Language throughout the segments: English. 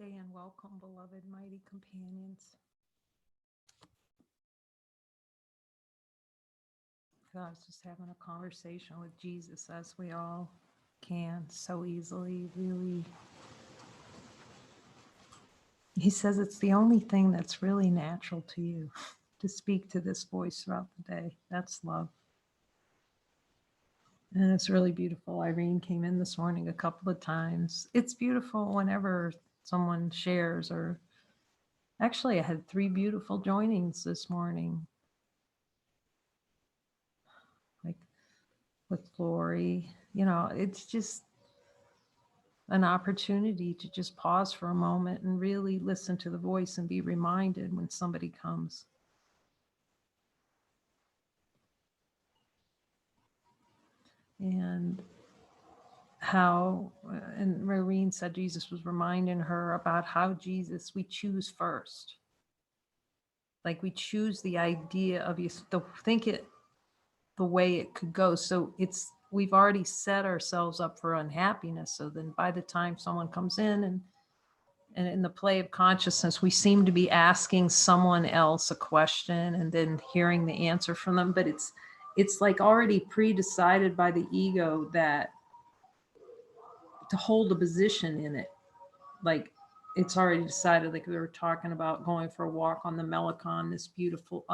Namaste and welcome, beloved mighty companions. I was just having a conversation with Jesus, as we all can so easily, really. He says it's the only thing that's really natural to you, to speak to this voice throughout the day. That's love. And it's really beautiful. Irene came in this morning a couple of times. It's beautiful whenever someone shares, or actually I had 3 beautiful joinings this morning. Like with Lori, it's just an opportunity to just pause for a moment and really listen to the voice and be reminded when somebody comes. And how, and Maureen said Jesus was reminding her about how we choose first. Like we choose the idea of you to think it the way it could go. So we've already set ourselves up for unhappiness. So then by the time someone comes in and in the play of consciousness, we seem to be asking someone else a question and then hearing the answer from them. But it's like already pre-decided by the ego that to hold a position in it. Like it's already decided, like we were talking about going for a walk on the Melicon, this beautiful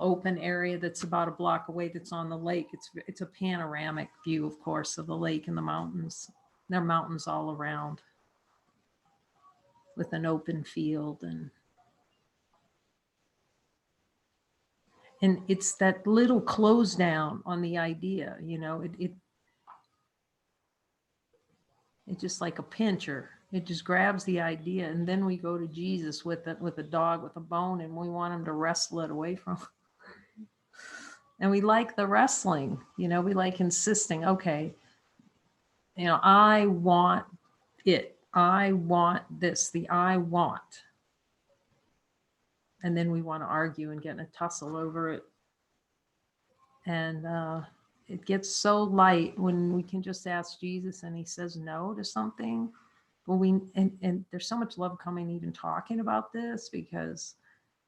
open area that's about a block away, that's on the lake. It's a panoramic view, of course, of the lake and the mountains. There are mountains all around with an open field, and it's that little close down on the idea, it's just like a pincher. It just grabs the idea, and then we go to Jesus with a dog with a bone, and we want him to wrestle it away from. And we like the wrestling, we like insisting, okay, I want it. I want this, the I want. And then we want to argue and get in a tussle over it. And it gets so light when we can just ask Jesus and he says no to something. Well, and there's so much love coming even talking about this, because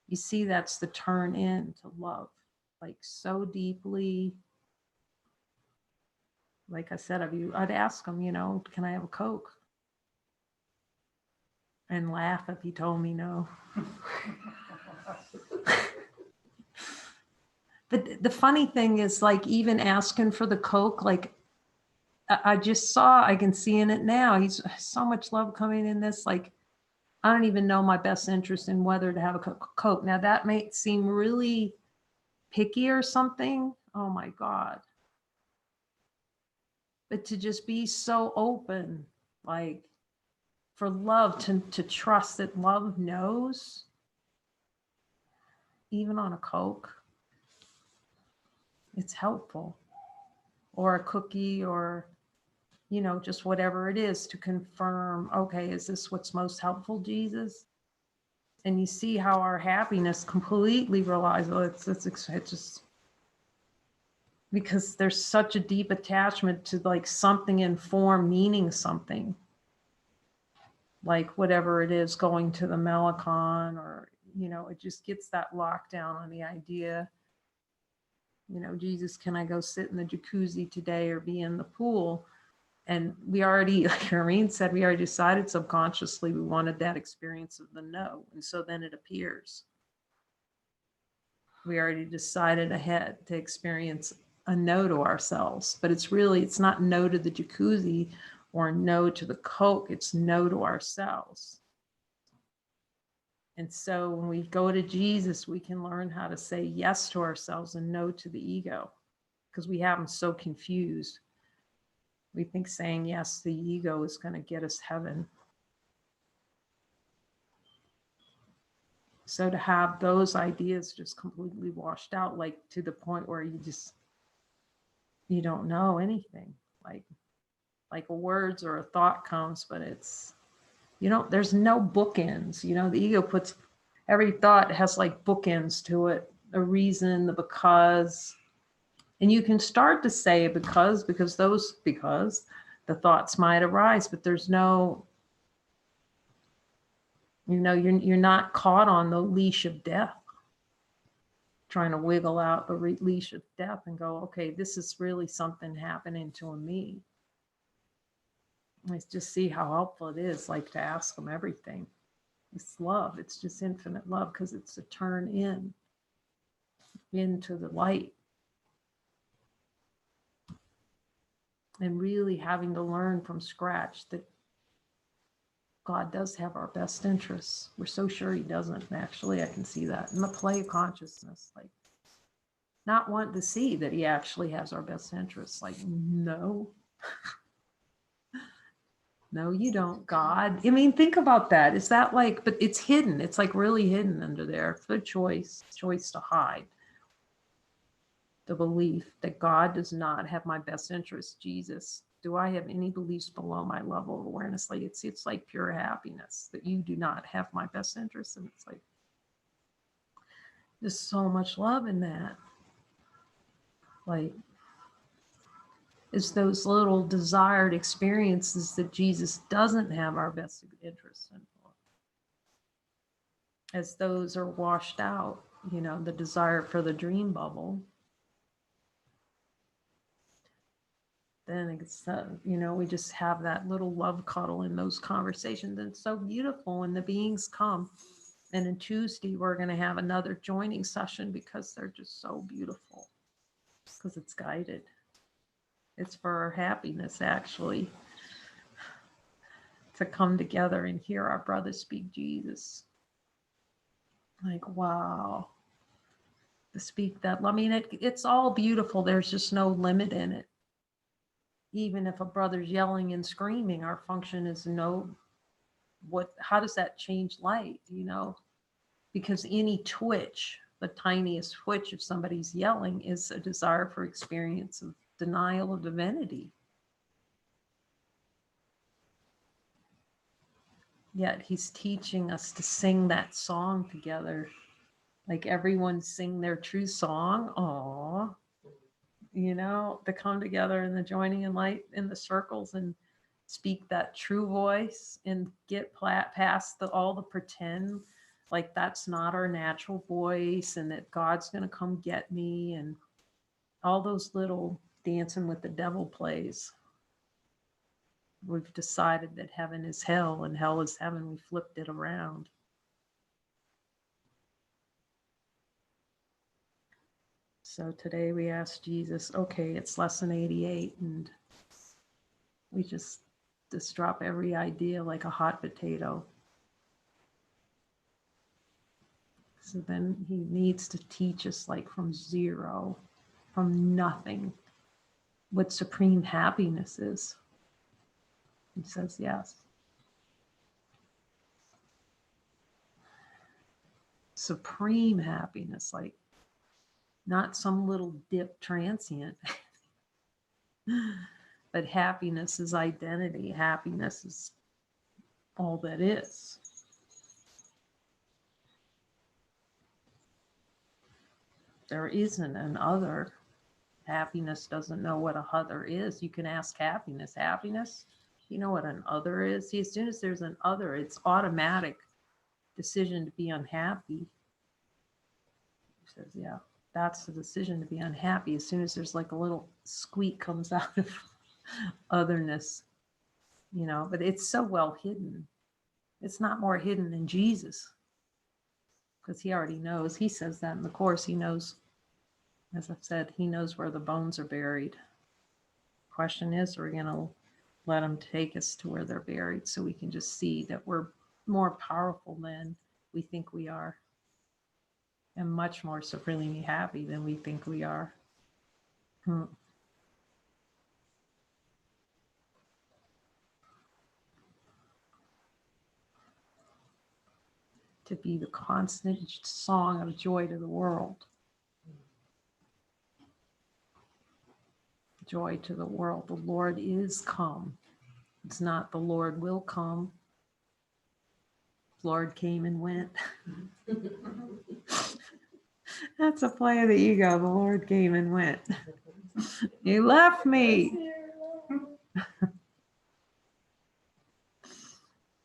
you see that's the turn in to love, like so deeply. Like I said, I'd ask him, can I have a Coke? And laugh if he told me no. But the funny thing is, like, even asking for the Coke, like I can see in it now, he's so much love coming in this, like, I don't even know my best interest in whether to have a Coke. Now that may seem really picky or something. Oh my God. But to just be so open, like for love to trust that love knows, even on a Coke, it's helpful, or a cookie, or, just whatever it is to confirm, okay, is this what's most helpful, Jesus? And you see how our happiness completely relies on it's just because there's such a deep attachment to like something in form meaning something, like whatever it is, going to the Melicon, or, it just gets that lockdown on the idea, Jesus, can I go sit in the jacuzzi today or be in the pool? And we already, like Irene said, we already decided subconsciously we wanted that experience of the no. And so then it appears. We already decided ahead to experience a no to ourselves. But it's not no to the jacuzzi or no to the Coke. It's no to ourselves. And so when we go to Jesus, we can learn how to say yes to ourselves and no to the ego, because we have them so confused. We think saying yes to the ego is going to get us heaven. So to have those ideas just completely washed out, like to the point where you don't know anything, like a words or a thought comes, but it's, there's no bookends. The ego puts, every thought has like bookends to it, a reason, the because. And you can start to say because the thoughts might arise, but there's no You're not caught on the leash of death, trying to wiggle out the leash of death and go, okay, this is really something happening to me. I just see how helpful it is, like, to ask them everything. It's love. It's just infinite love, because it's a turn into the light. And really having to learn from scratch that God does have our best interests. We're so sure he doesn't. Actually, I can see that in the play of consciousness, like not wanting to see that he actually has our best interests. Like, no. No, you don't, God. I mean, think about that. Is that like, but it's hidden. It's like really hidden under there. The choice to hide. The belief that God does not have my best interest. Jesus, do I have any beliefs below my level of awareness? Like, it's like pure happiness that you do not have my best interest. And it's like, there's so much love in that. Like, it's those little desired experiences that Jesus doesn't have our best interests in. As those are washed out, the desire for the dream bubble, then it's, we just have that little love cuddle in those conversations. And it's so beautiful when the beings come. And on Tuesday, we're going to have another joining session, because they're just so beautiful, because it's guided. It's for our happiness, actually, to come together and hear our brother speak Jesus. Like, wow. To speak that. I mean, it's all beautiful. There's just no limit in it. Even if a brother's yelling and screaming, our function is how does that change light, Because any twitch, the tiniest twitch of somebody's yelling, is a desire for experience of denial of divinity. Yet he's teaching us to sing that song together. Like, everyone sing their true song. Aww. To come together in the joining and light in the circles and speak that true voice and get past all the pretend, like that's not our natural voice and that God's going to come get me, and all those little dancing with the devil plays. We've decided that heaven is hell and hell is heaven. We flipped it around. So today we asked Jesus, okay, it's lesson 88, and we just drop every idea like a hot potato. So then he needs to teach us, like, from zero, from nothing, what supreme happiness is. He says yes. Supreme happiness, like not some little dip transient. But happiness is identity. Happiness is all that is. There isn't an other. Happiness doesn't know what a other is. You can ask happiness. Happiness, you know what an other is? See, as soon as there's an other, it's automatic decision to be unhappy. He says, yeah, that's the decision to be unhappy. As soon as there's like a little squeak comes out of otherness, but it's so well hidden. It's not more hidden than Jesus, because he already knows. He says that in the Course. He knows, as I've said, he knows where the bones are buried. Question is, are we going to let him take us to where they're buried so we can just see that we're more powerful than we think we are, and much more supremely happy than we think we are. To be the constant song of joy to the world. Joy to the world. The Lord is come. It's not the Lord will come. Lord came and went. That's a play of the ego. The Lord came and went. He left me.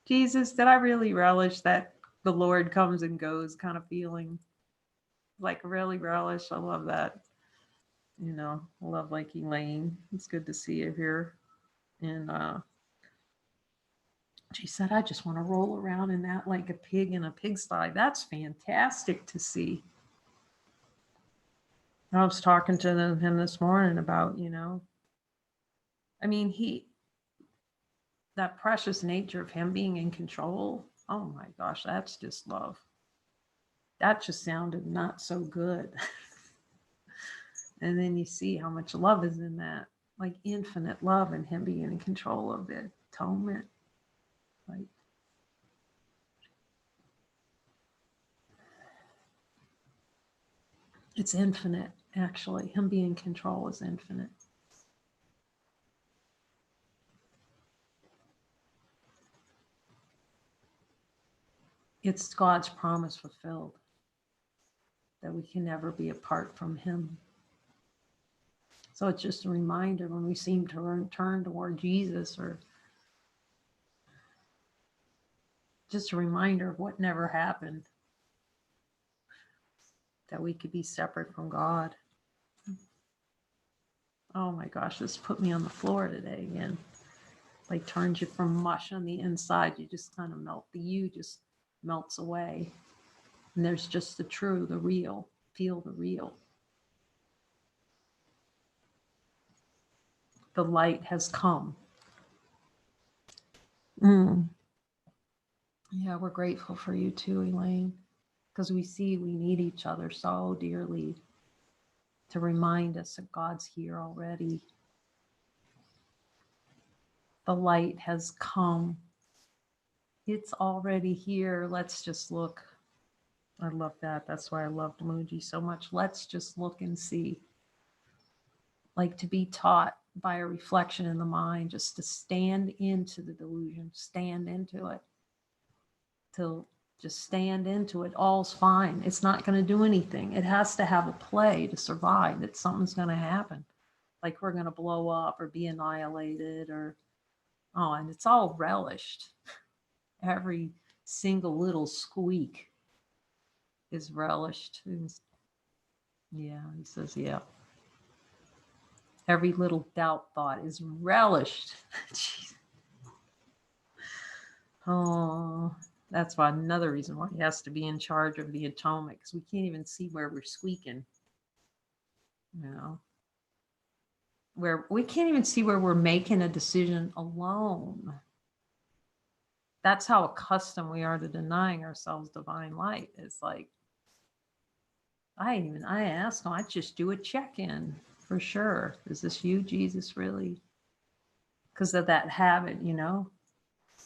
Jesus, did I really relish that the Lord comes and goes kind of feeling. Like really relish. I love that. I love like Elaine. It's good to see you here. And she said, I just want to roll around in that like a pig in a pigsty. That's fantastic to see. I was talking to him this morning about, I mean, that precious nature of him being in control. Oh my gosh, that's just love. That just sounded not so good. And then you see how much love is in that, like infinite love, and him being in control of the atonement. Like, it's infinite, actually. Him being in control is infinite. It's God's promise fulfilled that we can never be apart from him. So it's just a reminder when we seem to turn toward Jesus, or just a reminder of what never happened, that we could be separate from God. Oh my gosh, this put me on the floor today again. Like turns you from mush on the inside. You just kind of melt. The you just melts away. And there's just the true, the real. Feel the real. The light has come. Yeah, we're grateful for you too, Elaine, because we see we need each other so dearly to remind us that God's here already. The light has come. It's already here. Let's just look. I love that. That's why I loved Mooji so much. Let's just look and see. Like to be taught by a reflection in the mind, just to stand into the delusion, stand into it. To just stand into it. All's fine. It's not going to do anything. It has to have a play to survive. That something's going to happen. Like we're going to blow up or be annihilated or, and it's all relished. Every single little squeak is relished. Yeah, he says, yeah. Every little doubt thought is relished. Oh, that's why another reason why he has to be in charge of the atonement, because we can't even see where we're squeaking. Where we can't even see where we're making a decision alone. That's how accustomed we are to denying ourselves divine light. It's like, I ask him, I just do a check-in for sure. Is this you, Jesus, really? Because of that habit,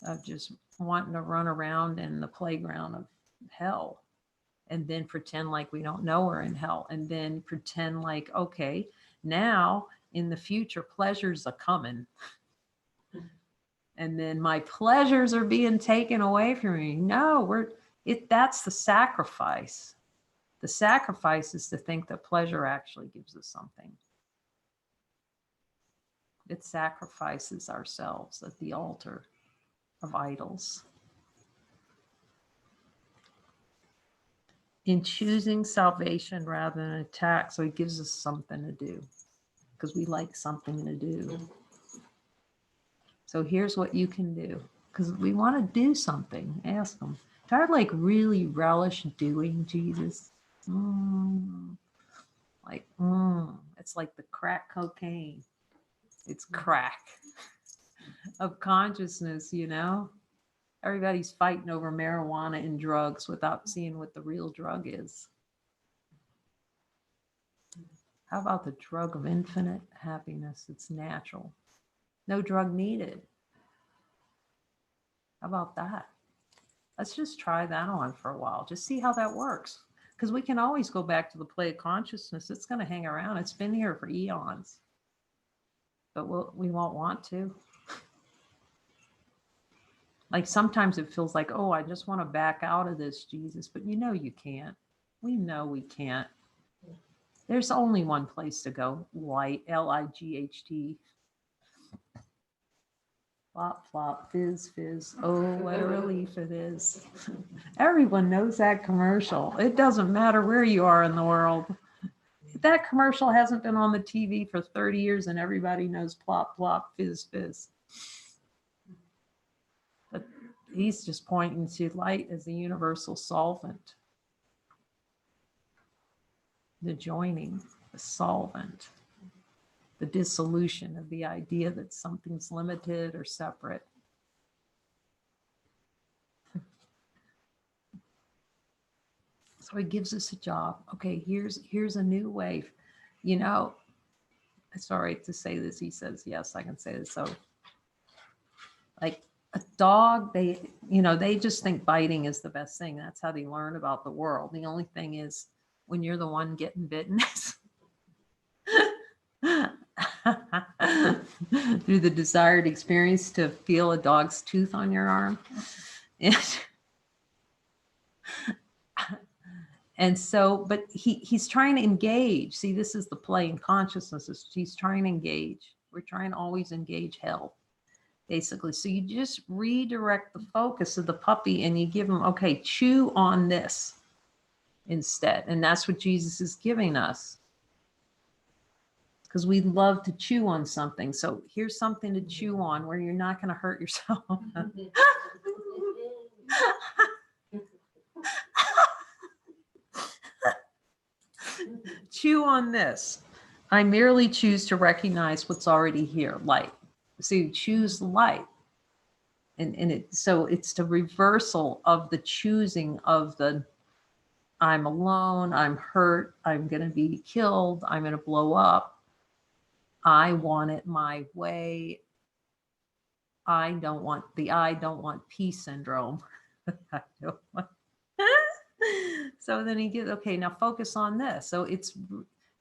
of just wanting to run around in the playground of hell and then pretend like we don't know we're in hell, and then pretend like, okay, now in the future, pleasures are coming. And then my pleasures are being taken away from me. No, that's the sacrifice. The sacrifice is to think that pleasure actually gives us something. It sacrifices ourselves at the altar of idols. In choosing salvation rather than attack, so it gives us something to do, because we like something to do. So here's what you can do, because we want to do something. Ask them. Try to like really relish doing, Jesus. It's like the crack cocaine. It's crack of consciousness, Everybody's fighting over marijuana and drugs without seeing what the real drug is. How about the drug of infinite happiness? It's natural. No drug needed. How about that? Let's just try that on for a while. Just see how that works. Because we can always go back to the play of consciousness. It's going to hang around. It's been here for eons. But we won't want to. Like sometimes it feels like, I just want to back out of this, Jesus. But you can't. We know we can't. There's only one place to go. Light, Light. Flop, flop, fizz, fizz. Oh, what a relief it is. Everyone knows that commercial. It doesn't matter where you are in the world. That commercial hasn't been on the TV for 30 years and everybody knows plop, plop, fizz, fizz. But he's just pointing to light as the universal solvent. The joining, the solvent, the dissolution of the idea that something's limited or separate. So he gives us a job. Okay, here's a new way. You know, it's all right to say this. He says, yes, I can say this. So like a dog, they just think biting is the best thing. That's how they learn about the world. The only thing is when you're the one getting bitten through the desired experience to feel a dog's tooth on your arm. And so, but he's trying to engage. See, this is the play in consciousness. He's trying to engage. We're trying to always engage hell, basically. So you just redirect the focus of the puppy and you give him, okay, chew on this instead. And that's what Jesus is giving us. Because we love to chew on something. So here's something to chew on where you're not going to hurt yourself. Chew on this. I merely choose to recognize what's already here, light. So you choose light. And so it's the reversal of the choosing of the I'm alone, I'm hurt, I'm going to be killed, I'm going to blow up. I want it my way. I don't want peace syndrome. I don't want. So then he gets, okay, now focus on this. So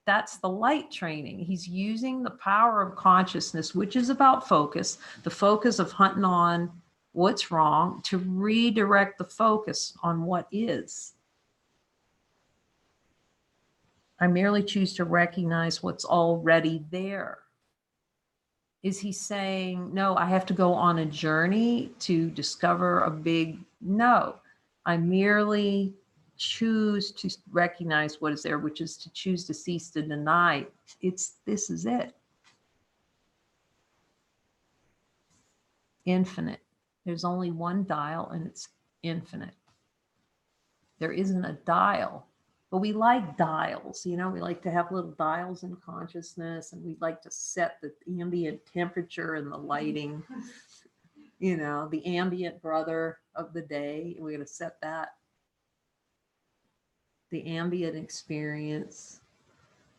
that's the light training. He's using the power of consciousness, which is about focus, the focus of hunting on what's wrong, to redirect the focus on what is. I merely choose to recognize what's already there. Is he saying, no, I have to go on a journey to discover a big, no, I merely choose to recognize what is there, which is to choose to cease to deny. This is it. Infinite. There's only one dial and it's infinite. There isn't a dial. But we like dials, we like to have little dials in consciousness, and we like to set the ambient temperature and the lighting, the ambient brother of the day. We're going to set that. The ambient experience.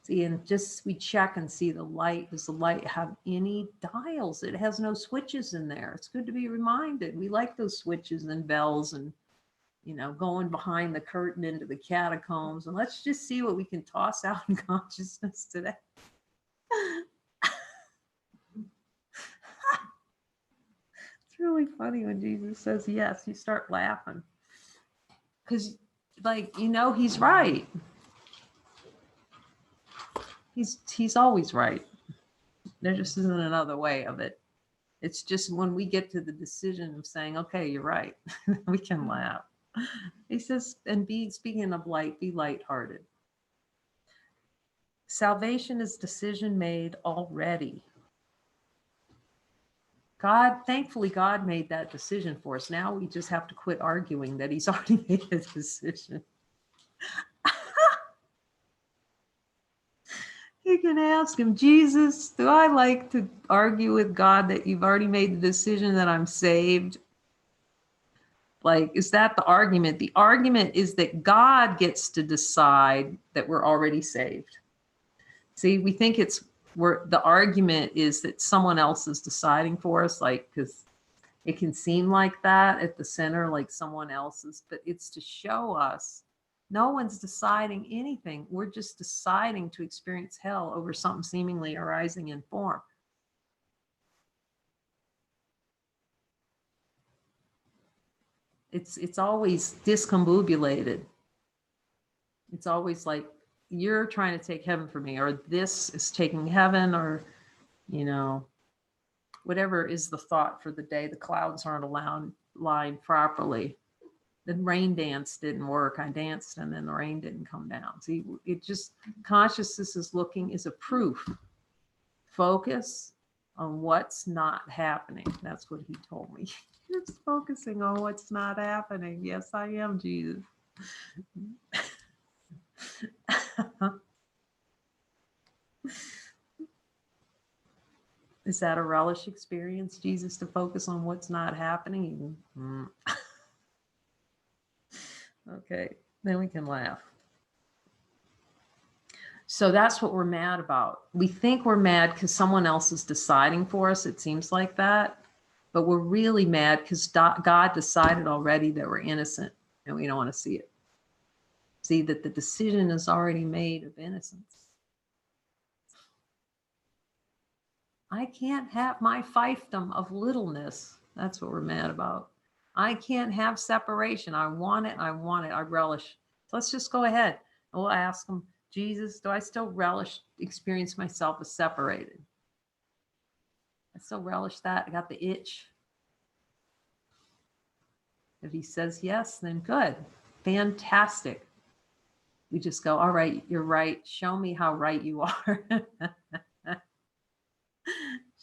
See, and just we check and see the light. Does the light have any dials? It has no switches in there. It's good to be reminded. We like those switches and bells and going behind the curtain into the catacombs, and let's just see what we can toss out in consciousness today. It's really funny when Jesus says yes, you start laughing. Because, he's right. He's always right. There just isn't another way of it. It's just when we get to the decision of saying, okay, you're right, we can laugh. He says, and speaking of light, be lighthearted. Salvation is decision made already. Thankfully, God made that decision for us. Now we just have to quit arguing that he's already made a decision. You can ask him, Jesus, do I like to argue with God that you've already made the decision that I'm saved? Is that the argument? The argument is that God gets to decide that we're already saved. See, we think the argument is that someone else is deciding for us, because it can seem like that at the center, like someone else's, but it's to show us no one's deciding anything. We're just deciding to experience hell over something seemingly arising in form. It's always discombobulated. It's always like you're trying to take heaven from me, or this is taking heaven, or whatever is the thought for the day, the clouds aren't aligned properly. The rain dance didn't work. I danced and then the rain didn't come down. See, it just, consciousness is a proof. Focus on what's not happening. That's what he told me. Just focusing on what's not happening. Yes, I am, Jesus. Is that a relish experience, Jesus, to focus on what's not happening? Okay, then we can laugh. So that's what we're mad about. We think we're mad because someone else is deciding for us. It seems like that. But we're really mad because God decided already that we're innocent and we don't want to see it. See that the decision is already made of innocence. I can't have my fiefdom of littleness. That's what we're mad about. I can't have separation. I want it. I want it. I relish. So let's just go ahead and we'll ask him, Jesus, do I still relish, experience myself as separated? I still relish that. I got the itch. If he says yes, then good. Fantastic. We just go, all right, you're right. Show me how right you are.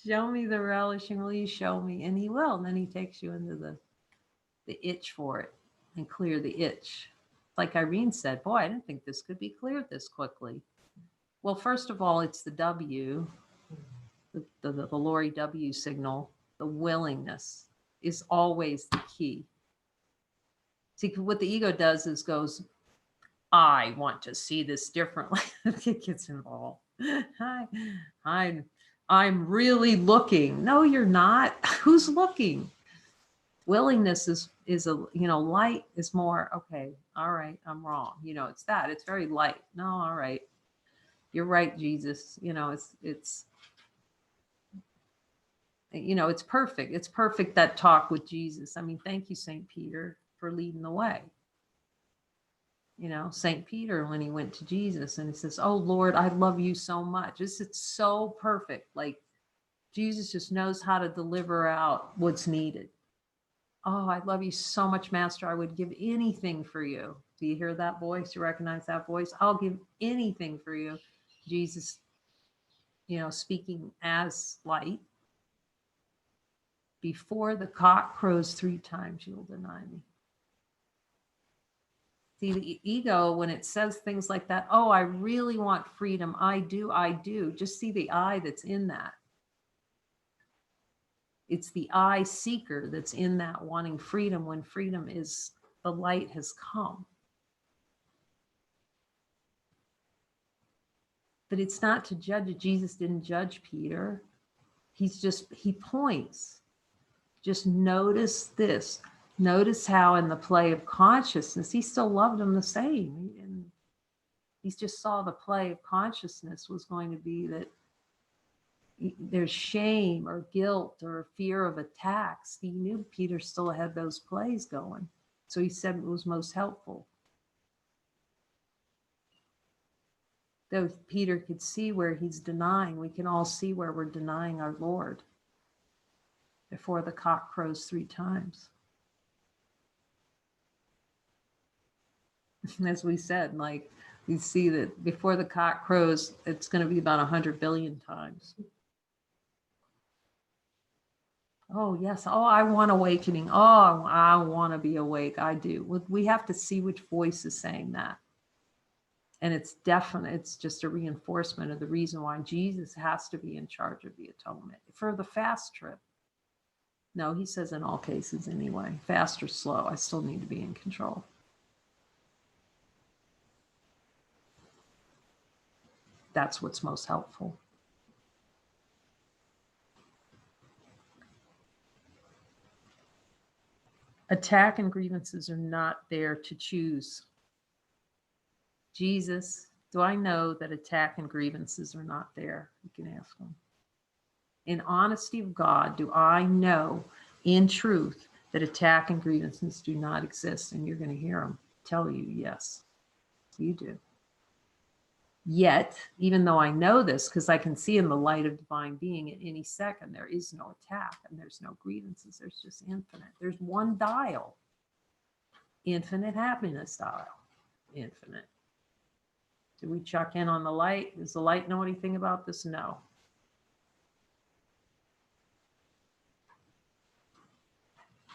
Show me the relishing. Will you show me? And he will. And then he takes you into the itch for it and clear the itch. Like Irene said, boy, I didn't think this could be cleared this quickly. Well, first of all, it's the W, the Lori W signal. The willingness is always the key. See, what the ego does is goes, I want to see this differently. It gets involved. I'm really looking. No, you're not. Who's looking? Willingness is a, light is more, okay, all right, I'm wrong. It's that. It's very light. No, all right. You're right, Jesus. It's perfect. It's perfect, that talk with Jesus. I mean, thank you, St. Peter, for leading the way. St. Peter, when he went to Jesus and he says, oh, Lord, I love you so much. It's so perfect. Like Jesus just knows how to deliver out what's needed. Oh, I love you so much, Master. I would give anything for you. Do you hear that voice? You recognize that voice? I'll give anything for you. Jesus, speaking as light. Before the cock crows 3 times, you'll deny me. See, the ego, when it says things like that, oh, I really want freedom. I do. Just see the I that's in that. It's the I seeker that's in that wanting freedom when freedom is the light has come. But it's not to judge it. Jesus didn't judge Peter. He points. Just notice this. Notice how in the play of consciousness, he still loved him the same. And he just saw the play of consciousness was going to be that there's shame or guilt or fear of attacks. He knew Peter still had those plays going. So he said it was most helpful. Though Peter could see where he's denying, we can all see where we're denying our Lord before the cock crows 3 times. As we said, like we see that before the cock crows, it's going to be about 100 billion times. Oh, yes. Oh, I want awakening. Oh, I want to be awake. I do. We have to see which voice is saying that. And it's definite. It's just a reinforcement of the reason why Jesus has to be in charge of the atonement for the fast trip. No, he says in all cases anyway, fast or slow, I still need to be in control. That's what's most helpful. Attack and grievances are not there to choose. Jesus, do I know that attack and grievances are not there? You can ask him. In honesty of God, do I know in truth that attack and grievances do not exist? And you're going to hear him tell you, yes, you do. Yet, even though I know this, because I can see in the light of divine being at any second, there is no attack and there's no grievances. There's just infinite. There's one dial, infinite happiness dial, infinite. Do we check in on the light? Does the light know anything about this? No.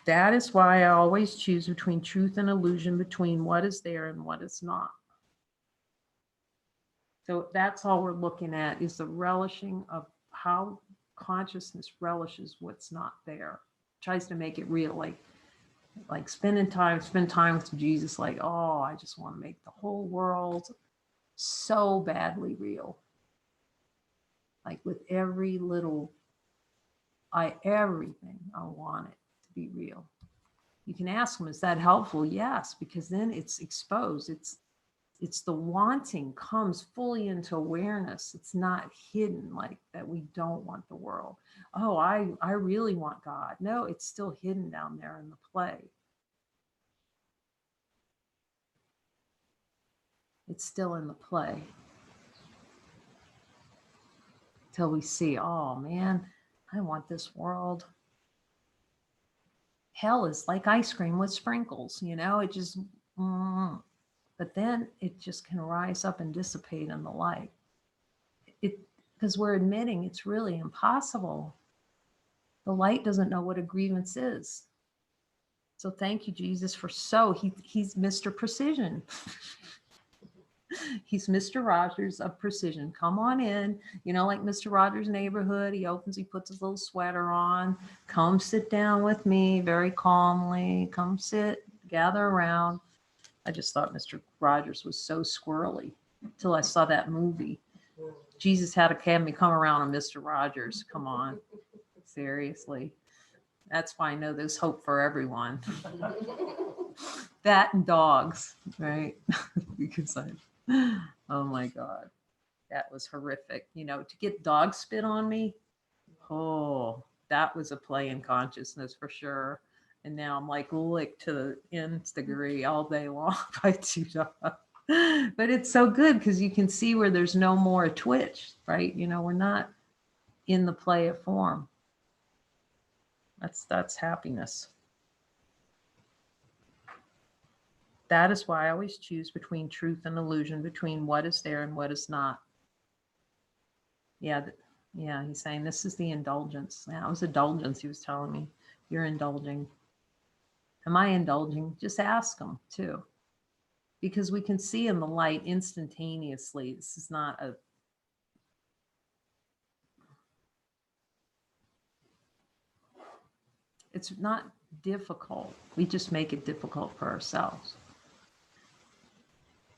That is why I always choose between truth and illusion, between what is there and what is not. So that's all we're looking at, is the relishing of how consciousness relishes what's not there. Tries to make it real, like spend time with Jesus, like, oh, I just want to make the whole world so badly real. Like with every little, everything, I want it to be real. You can ask them, is that helpful? Yes, because then it's exposed. It's the wanting comes fully into awareness. It's not hidden like that. We don't want the world. Oh, I really want God. No, it's still hidden down there in the play. It's still in the play. Till we see, oh man, I want this world. Hell is like ice cream with sprinkles, it just, but then it just can rise up and dissipate in the light. Because we're admitting it's really impossible. The light doesn't know what a grievance is. So thank you, Jesus, he's Mr. Precision. He's Mr. Rogers of precision. Come on in, like Mr. Rogers' Neighborhood. He puts his little sweater on. Come sit down with me very calmly. Come sit, gather around. I just thought Mr. Rogers was so squirrely until I saw that movie. Jesus had me come around on Mr. Rogers. Come on. Seriously. That's why I know there's hope for everyone. That and dogs, right? Because oh my God, that was horrific. To get dog spit on me, oh, that was a play in consciousness for sure. And now I'm like licked to the nth degree all day long by two dogs. But it's so good because you can see where there's no more twitch, right? We're not in the play of form. That's happiness. That is why I always choose between truth and illusion, between what is there and what is not. Yeah, he's saying this is the indulgence. Yeah, it was indulgence, he was telling me. You're indulging. Am I indulging? Just ask him too. Because we can see in the light instantaneously. This is not it's not difficult. We just make it difficult for ourselves.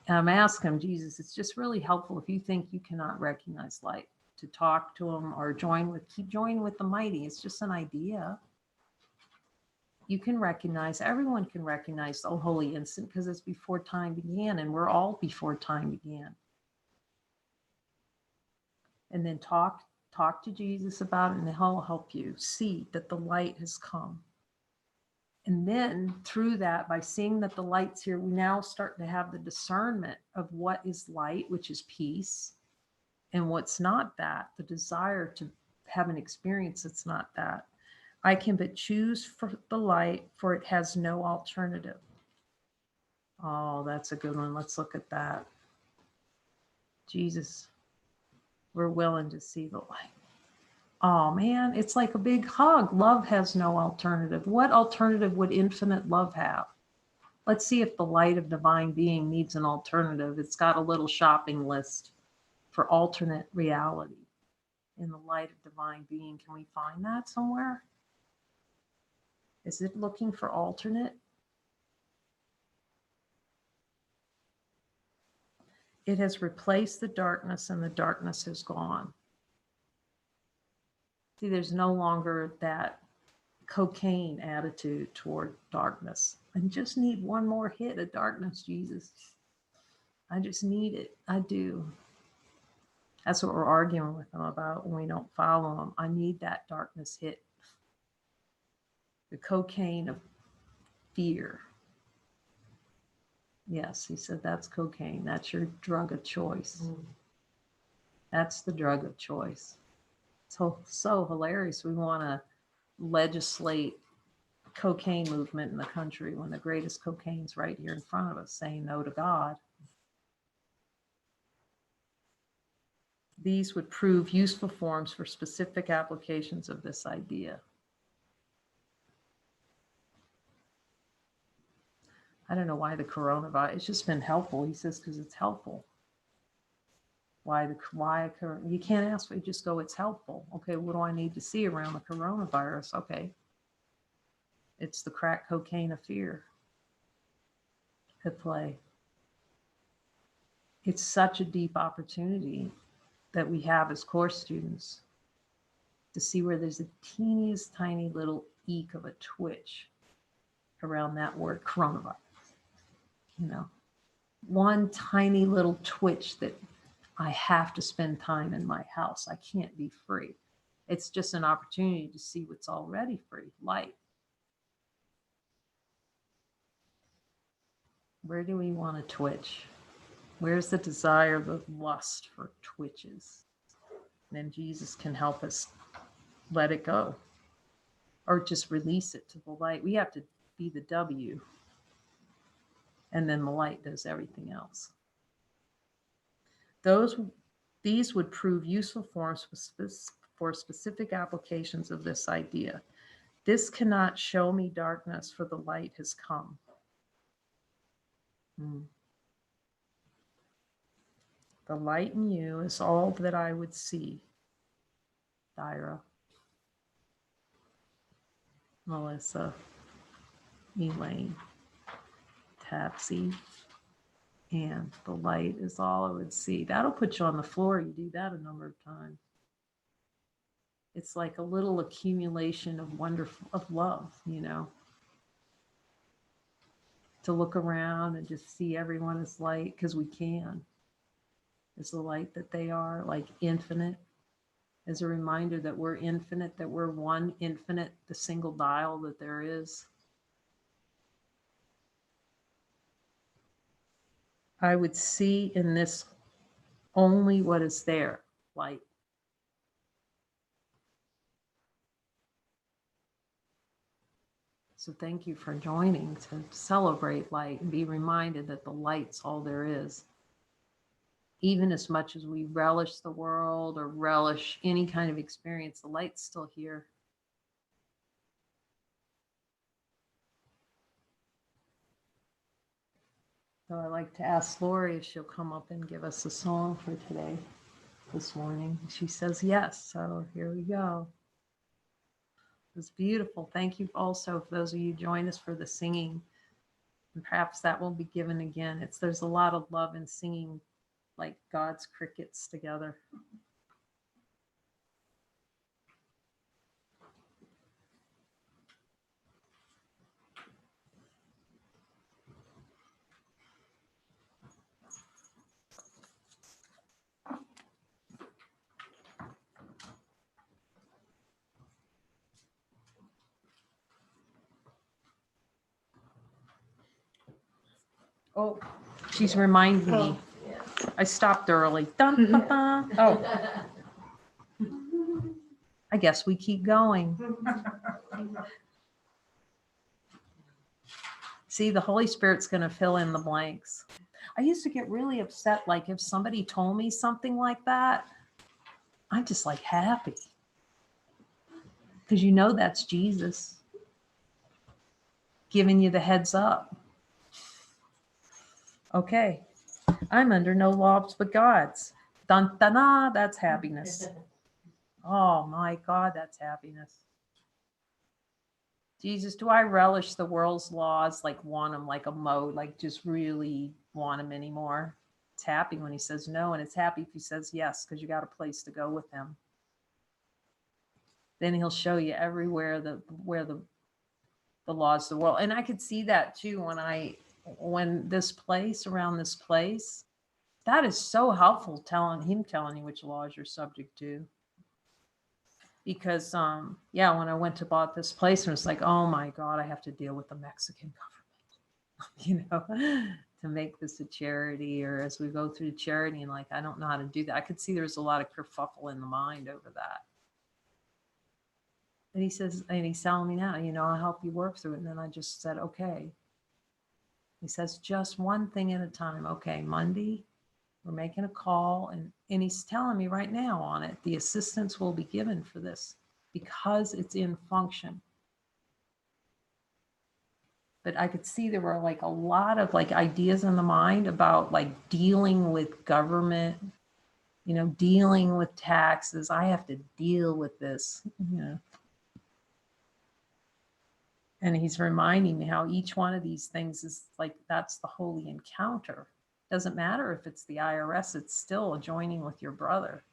And I'm asking him, Jesus, it's just really helpful if you think you cannot recognize light, to talk to him or keep joining with the mighty. It's just an idea. You can recognize, everyone can recognize the holy instant because it's before time began, and we're all before time began. And then talk to Jesus about it, and he'll help you see that the light has come. And then through that, by seeing that the light's here, we now start to have the discernment of what is light, which is peace, and what's not that, the desire to have an experience that's not that. I can but choose for the light, for it has no alternative. Oh, that's a good one. Let's look at that. Jesus, we're willing to see the light. Oh man, it's like a big hug. Love has no alternative. What alternative would infinite love have? Let's see if the light of divine being needs an alternative. It's got a little shopping list for alternate reality in the light of divine being. Can we find that somewhere? Is it looking for alternate? It has replaced the darkness, and the darkness has gone. See, there's no longer that cocaine attitude toward darkness. I just need one more hit of darkness, Jesus. I just need it. I do. That's what we're arguing with them about when we don't follow them. I need that darkness hit. The cocaine of fear. Yes, he said that's cocaine. That's your drug of choice. That's the drug of choice. So hilarious. We want to legislate cocaine movement in the country when the greatest cocaine's right here in front of us saying no to God. These would prove useful forms for specific applications of this idea. I don't know why the coronavirus, it's just been helpful. He says, because it's helpful. Why you can't ask for it, just go, it's helpful. Okay, what do I need to see around the coronavirus? Okay. It's the crack cocaine of fear at play. It's such a deep opportunity that we have as course students to see where there's the teeniest tiny little eek of a twitch around that word coronavirus. You know, one tiny little twitch that I have to spend time in my house. I can't be free. It's just an opportunity to see what's already free, light. Where do we want to twitch? Where's the desire, the lust for twitches? And then Jesus can help us let it go or just release it to the light. We have to be the W, and then the light does everything else. These would prove useful forms for specific applications of this idea. This cannot show me darkness, for the light has come. The light in you is all that I would see. Dyra, Melissa, Elaine, Tapsy, and the light is all I would see. That'll put you on the floor. You do that a number of times. It's like a little accumulation of love, you know, to look around and just see everyone as light, because we can, as the light that they are, like infinite, as a reminder that we're infinite, that we're one infinite, the single dial that there is. I would see in this only what is there, light. So thank you for joining to celebrate light and be reminded that the light's all there is. Even as much as we relish the world or relish any kind of experience, the light's still here. So I like to ask Lori if she'll come up and give us a song for today, this morning. She says yes, so here we go. It was beautiful. Thank you also for those of you who joined us for the singing. And perhaps that will be given again. There's a lot of love in singing like God's crickets together. Oh, she's reminding me. I stopped early. Dun, dun, dun. Oh. I guess we keep going. See, the Holy Spirit's going to fill in the blanks. I used to get really upset, like if somebody told me something like that, I'm just like happy. Because you know that's Jesus giving you the heads up. Okay, I'm under no laws but God's. Dun, dun, dun, that's happiness. Oh my God, that's happiness. Jesus, do I relish the world's laws, like want them like a mode, like just really want them anymore? It's happy when he says no, and it's happy if he says yes, because you got a place to go with him. Then he'll show you everywhere where the laws of the world. And I could see that too when this place, around this place, that is so helpful, telling you which laws you're subject to. Because when I went to bought this place, and it's like, oh my God, I have to deal with the Mexican you know, to make this a charity, or as we go through charity and like, I don't know how to do that. I could see there's a lot of kerfuffle in the mind over that. And he says, and he's telling me now, I'll help you work through it. And then I just said, okay. He says, just one thing at a time. Okay, Monday, we're making a call. And he's telling me right now on it, the assistance will be given for this because it's in function. But I could see there were like a lot of like ideas in the mind about like dealing with government, dealing with taxes. I have to deal with this, And he's reminding me how each one of these things is like, that's the holy encounter. Doesn't matter if it's the IRS, it's still joining with your brother.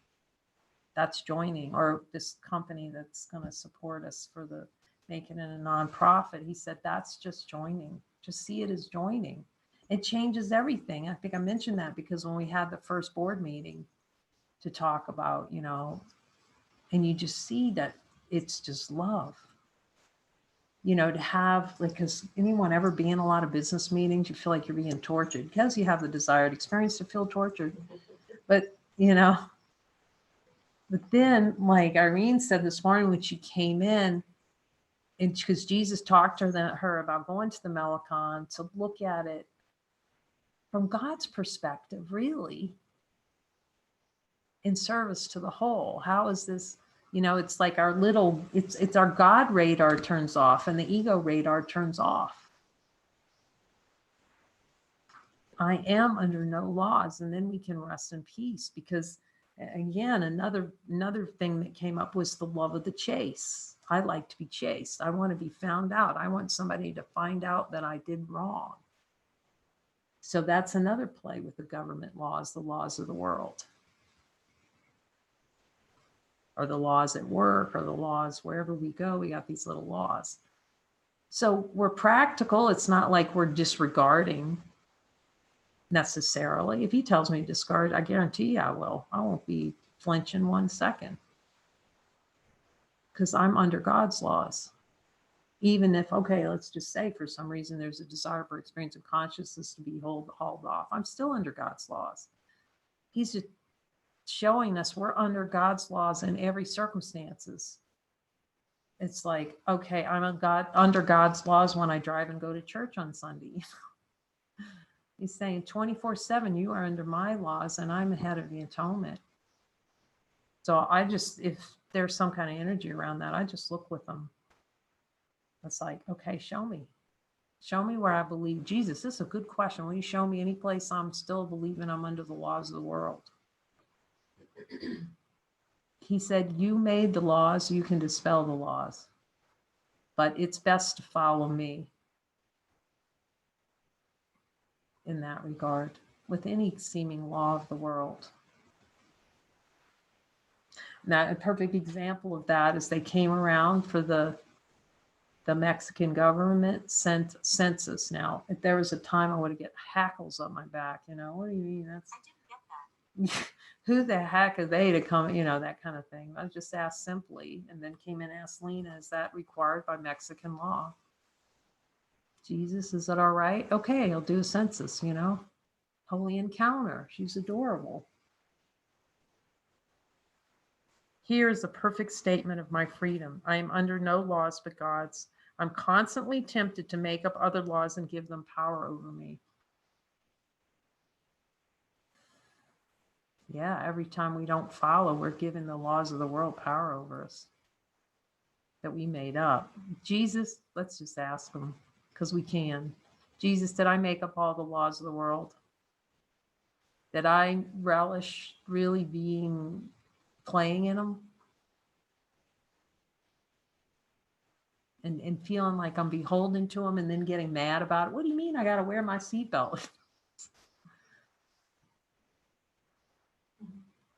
That's joining, or this company that's going to support us for the making it a nonprofit. He said, that's just joining. Just see it as joining. It changes everything. I think I mentioned that because when we had the first board meeting to talk about, and you just see that it's just love. To have, like, because anyone ever be in a lot of business meetings, you feel like you're being tortured because you have the desired experience to feel tortured. But, but then, like Irene said this morning when she came in, and because Jesus talked to her about going to the Melicon to look at it from God's perspective, really, in service to the whole. How is this? It's like our little, it's our God radar turns off and the ego radar turns off. I am under no laws, and then we can rest in peace. Because again, another thing that came up was the love of the chase. I like to be chased. I want to be found out. I want somebody to find out that I did wrong. So that's another play with the government laws, the laws of the world, or the laws at work, or the laws wherever we go. We got these little laws. So we're practical. It's not like we're disregarding necessarily. If he tells me to discard, I guarantee you I will. I won't be flinching 1 second, because I'm under God's laws. Even if, okay, let's just say for some reason there's a desire for experience of consciousness to be hauled off, I'm still under God's laws. He's just showing us we're under God's laws in every circumstances. It's like, okay, I'm under God's laws when I drive and go to church on Sunday. He's saying 24/7, you are under my laws, and I'm ahead of the atonement. So I just, if there's some kind of energy around that, I just look with them. It's like, okay, show me where I believe. Jesus, this is a good question. Will you show me any place I'm still believing I'm under the laws of the world? He said, you made the laws, you can dispel the laws, but it's best to follow me in that regard with any seeming law of the world. Now, a perfect example of that is they came around for the Mexican government census. Now, if there was a time I would have get hackles up my back, what do you mean? That's, I didn't get that. Who the heck are they to come, that kind of thing. I just asked simply, and then came in and asked Lena, is that required by Mexican law? Jesus, is that all right? Okay, I'll do a census, Holy encounter. She's adorable. Here is a perfect statement of my freedom. I am under no laws but God's. I'm constantly tempted to make up other laws and give them power over me. Yeah, every time we don't follow, we're giving the laws of the world power over us that we made up. Jesus, let's just ask him, because we can. Jesus, did I make up all the laws of the world? Did I relish really playing in them? And feeling like I'm beholden to them, and then getting mad about it. What do you mean I got to wear my seatbelt?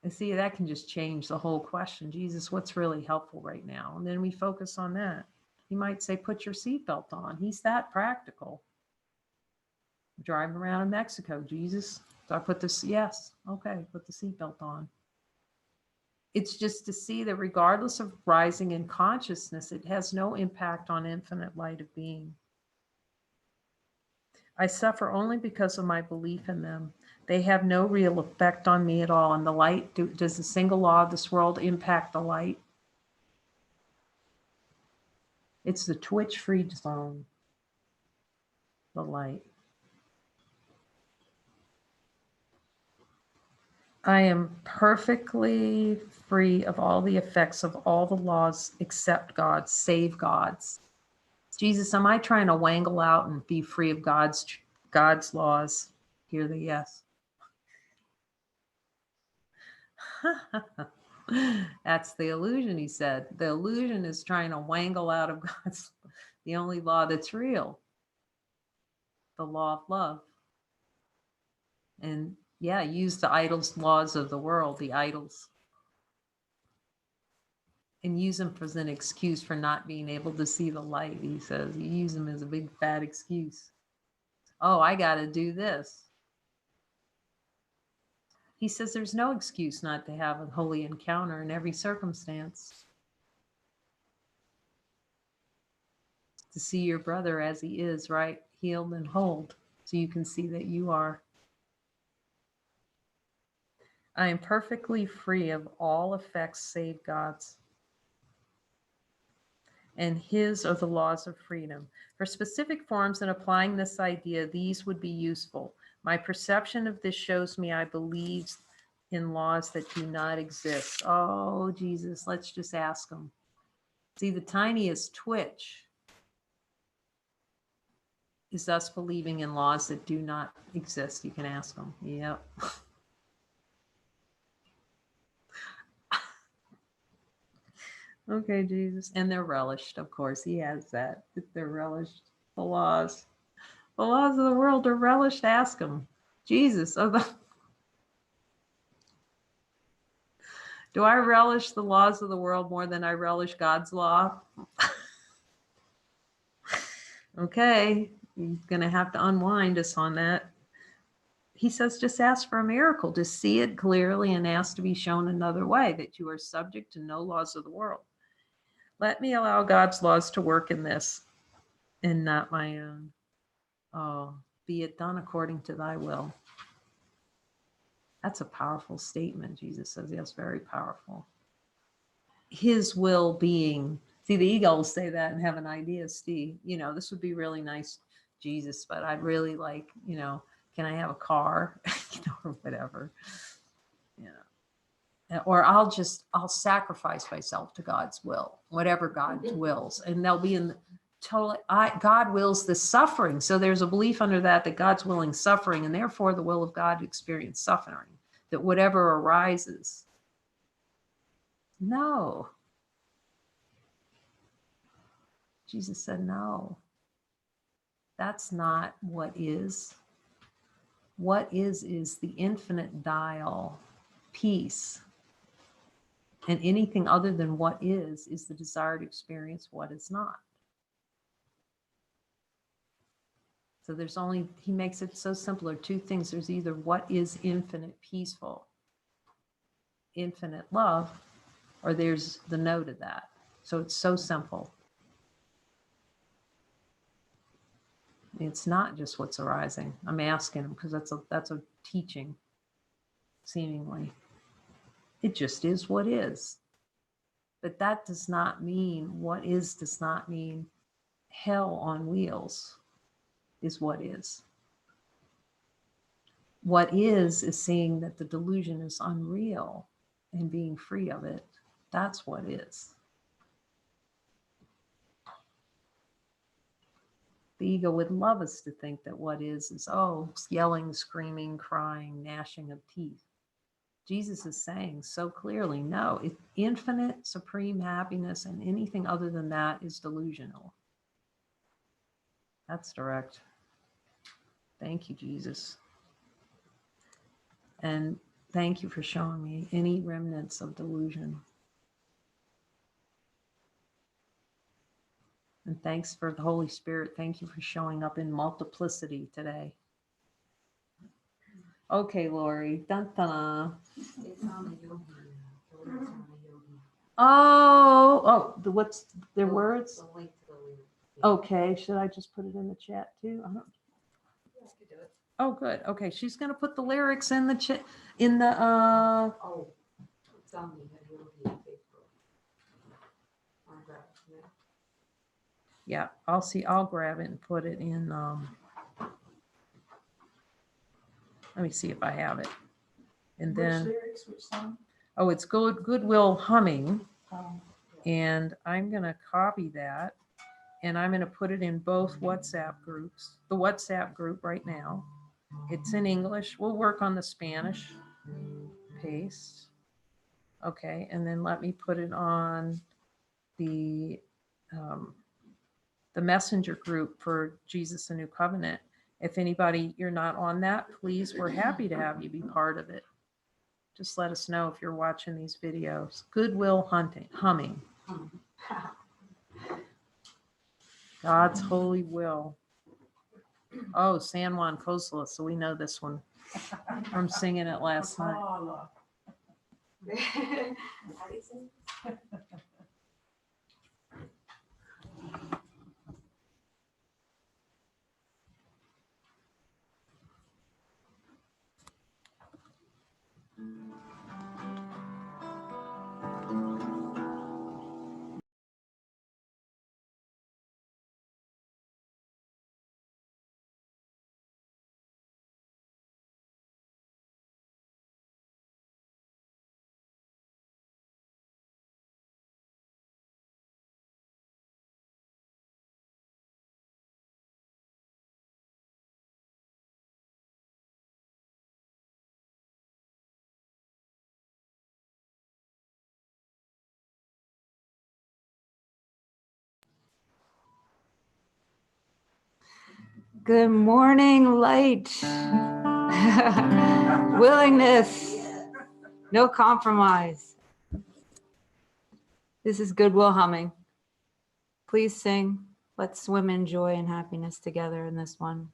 And see, that can just change the whole question. Jesus, what's really helpful right now? And then we focus on that. He might say, put your seatbelt on. He's that practical. Driving around in Mexico, Jesus, do I put this? Yes. Okay, put the seatbelt on. It's just to see that regardless of rising in consciousness, it has no impact on infinite light of being. I suffer only because of my belief in them. They have no real effect on me at all. And the light, does the single law of this world impact the light? It's the twitch-free zone, the light. I am perfectly free of all the effects of all the laws except God's, save God's. Jesus, am I trying to wangle out and be free of God's laws? Hear the yes. That's the illusion, he said. The illusion is trying to wangle out of God's, the only law that's real, the law of love. And yeah, use the idols laws of the world, the idols, and use them as an excuse for not being able to see the light. He says you use them as a big fat excuse. Oh, I got to do this. He says there's no excuse not to have a holy encounter in every circumstance. To see your brother as he is, right, healed and whole, so you can see that you are. I am perfectly free of all effects save God's. And his are the laws of freedom. For specific forms in applying this idea, these would be useful. My perception of this shows me I believe in laws that do not exist. Oh, Jesus, let's just ask him. See, the tiniest twitch is us believing in laws that do not exist. You can ask them. Yep. Okay, Jesus. And they're relished, of course. He has that. They're relished. The laws. The laws of the world are relished. Ask him. Jesus. Do I relish the laws of the world more than I relish God's law? Okay. You're going to have to unwind us on that. He says, just ask for a miracle. Just see it clearly and ask to be shown another way, that you are subject to no laws of the world. Let me allow God's laws to work in this and not my own. Oh, be it done according to thy will. That's a powerful statement. Jesus says, yes, very powerful. His will being, see, the ego will say that and have an idea, Steve, this would be really nice, Jesus, but I'd really like, can I have a car, or whatever, or I'll sacrifice myself to God's will, whatever God wills. And they'll be in totally, God wills this suffering. So there's a belief under that God's willing suffering, and therefore the will of God to experience suffering, that whatever arises. No. Jesus said, no, that's not what is. What is the infinite dial peace. And anything other than what is the desire to experience what is not. So there's only, he makes it so simple. There are two things. There's either what is infinite peaceful, infinite love, or there's the no to that. So it's so simple. It's not just what's arising. I'm asking him because that's a teaching, seemingly. It just is what is. But that does not mean, what is does not mean hell on wheels is what is. What is seeing that the delusion is unreal and being free of it. That's what is. The ego would love us to think that what is yelling, screaming, crying, gnashing of teeth. Jesus is saying so clearly, no, infinite supreme happiness, and anything other than that is delusional. That's direct. Thank you, Jesus. And thank you for showing me any remnants of delusion. And thanks for the Holy Spirit. Thank you for showing up in multiplicity today. Okay, Lori. Dun, dun. It's on the yogi. What's their words? The link to the link. Okay, should I just put it in the chat too? Oh, good. Okay, she's gonna put the lyrics in the in the Oh, it's on the Facebook. yeah, I'll grab it and put it in let me see if I have it. And then lyrics, which song? oh, it's Goodwill Humming. Oh, And I'm gonna copy that and I'm gonna put it in both WhatsApp groups. The WhatsApp group right now. It's in English. We'll work on the Spanish. Paste. Okay, and then let me put it on the messenger group for Jesus a New Covenant. If anybody, you're not on that, please, we're happy to have you be part of it. Just let us know if you're watching these videos. Goodwill Humming. God's holy will. Oh, San Juan Coastal, so we know this one from singing it last night. Good morning, light. Willingness. No compromise. This is Goodwill Humming. Please sing. Let's swim in joy and happiness together in this one.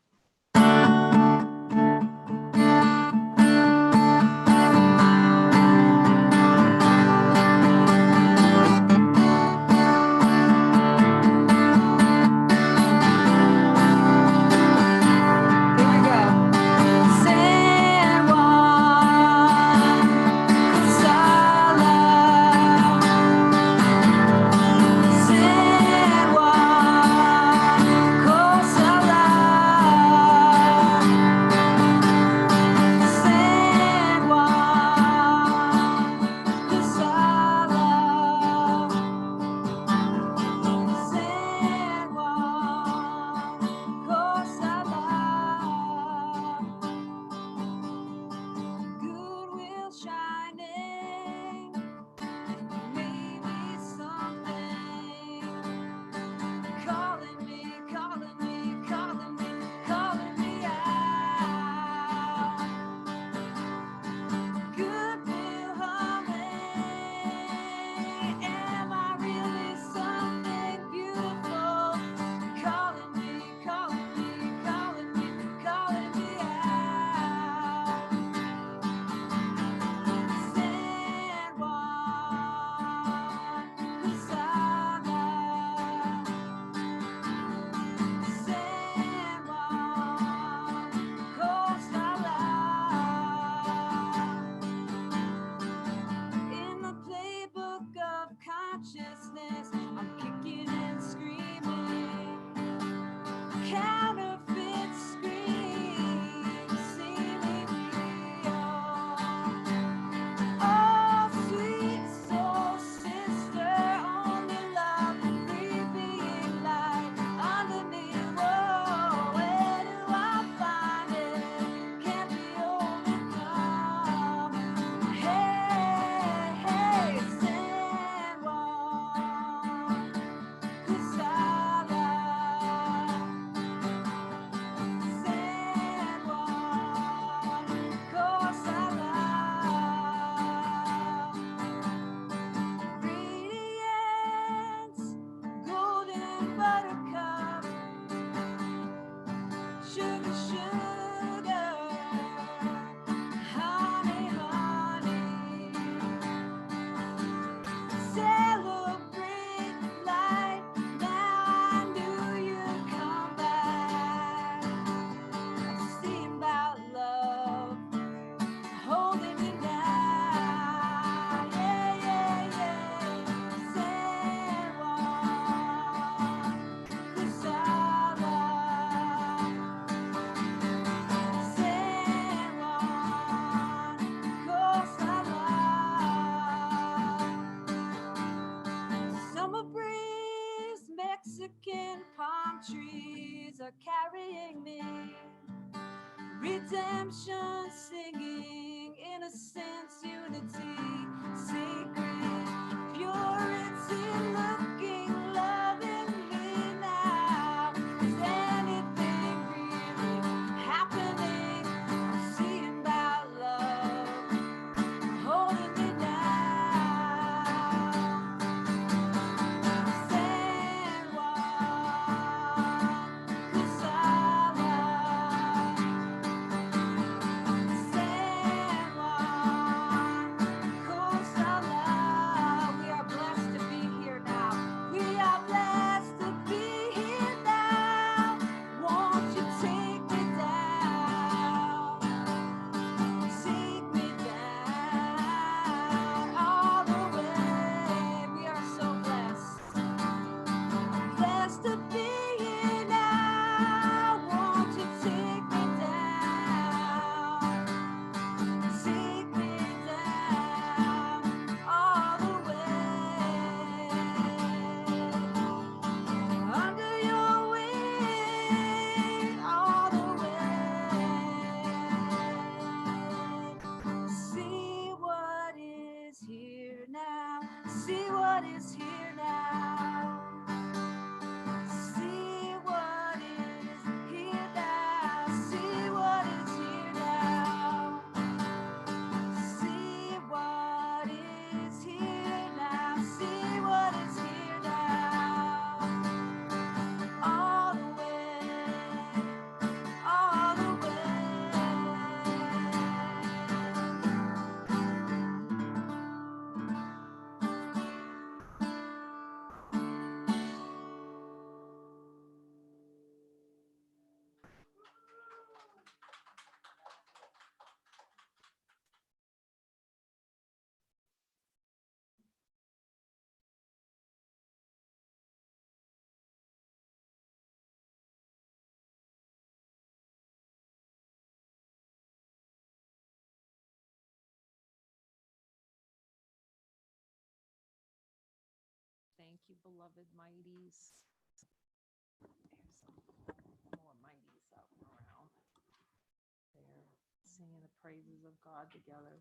redemption, singing innocence, unity, secret purity, looking, loving me now. Is anything really happening? I'm seeing about love, holding me now. San Juan, Kusala. San Juan, Kusala. We are blessed to be here now. We are blessed to be here now. Won't you take me down? Take me down all the way. We are so blessed. Blessed to be here now. Won't you take me down? Take me down all the way. Under your wing all the way. See what is here now. See what is here now. See what is here now. See what is here now. See what is here now. See what is here now. All the way, all the way. Thank you, beloved mighties. There's some more mighties out and around. They're singing the praises of God together.